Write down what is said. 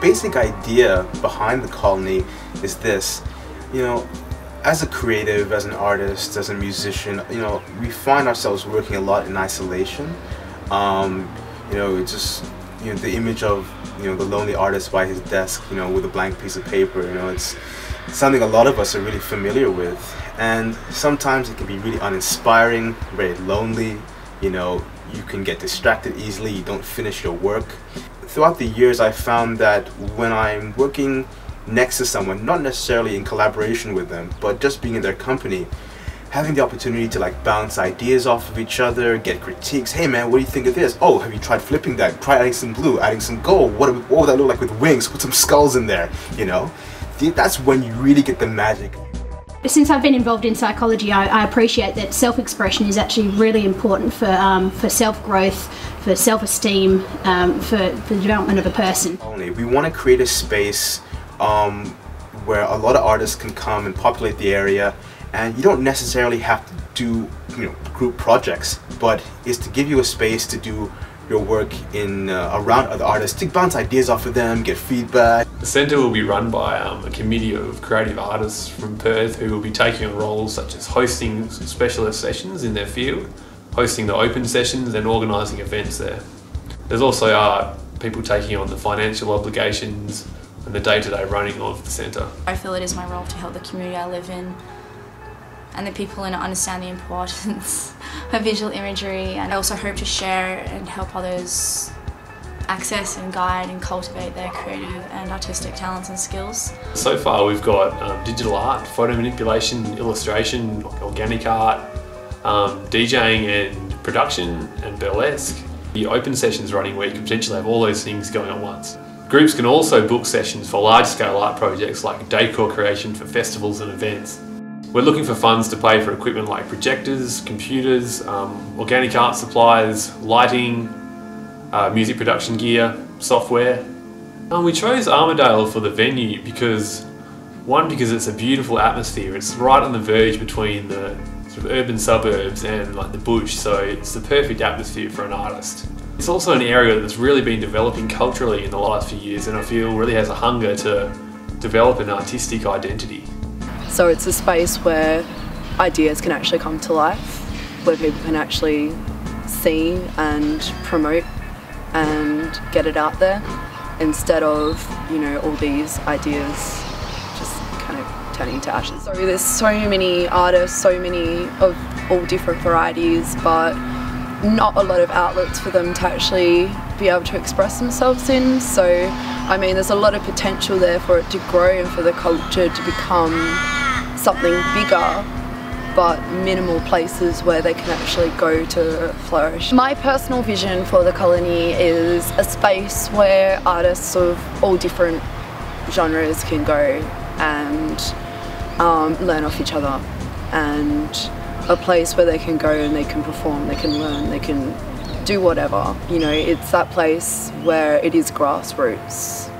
basic idea behind the colony is this. You know, as a creative, as an artist, as a musician, you know, we find ourselves working a lot in isolation. You know, it's just, you know, the image of, you know, the lonely artist by his desk, you know, with a blank piece of paper, you know, it's something a lot of us are really familiar with. And sometimes it can be really uninspiring, very lonely, you know, you can get distracted easily, you don't finish your work. Throughout the years, I found that when I'm working next to someone, not necessarily in collaboration with them, but just being in their company, having the opportunity to like bounce ideas off of each other, get critiques. Hey man, what do you think of this? Oh, have you tried flipping that? Try adding some blue, adding some gold. What would that look like with wings? Put some skulls in there, you know? That's when you really get the magic. Since I've been involved in psychology, I appreciate that self-expression is actually really important for self-growth, for self-esteem, for the development of a person. We want to create a space where a lot of artists can come and populate the area, and you don't necessarily have to do, you know, group projects, but it's to give you a space to do your work in around other artists, to bounce ideas off of them, get feedback. The centre will be run by a committee of creative artists from Perth who will be taking on roles such as hosting specialist sessions in their field, hosting the open sessions and organising events there. There's also people taking on the financial obligations and the day-to-day running of the centre. I feel it is my role to help the community I live in and the people in it understand the importance of visual imagery, and I also hope to share and help others access and guide and cultivate their creative and artistic talents and skills. So far we've got digital art, photo manipulation, illustration, organic art, DJing and production and burlesque. The open sessions running where you can potentially have all those things going at once. Groups can also book sessions for large-scale art projects like decor creation for festivals and events. We're looking for funds to pay for equipment like projectors, computers, organic art supplies, lighting, music production gear, software. We chose Armidale for the venue because it's a beautiful atmosphere. It's right on the verge between the sort of urban suburbs and like the bush, so it's the perfect atmosphere for an artist. It's also an area that's really been developing culturally in the last few years, and I feel really has a hunger to develop an artistic identity. So it's a space where ideas can actually come to life, where people can actually see and promote and get it out there, instead of, you know, all these ideas just kind of turning into ashes. So there's so many artists, so many of all different varieties, but not a lot of outlets for them to actually be able to express themselves in. So, I mean, there's a lot of potential there for it to grow and for the culture to become something bigger, but minimal places where they can actually go to flourish. My personal vision for the colony is a space where artists of all different genres can go and learn off each other, and a place where they can go and they can perform, they can learn, they can do whatever. You know, it's that place where it is grassroots.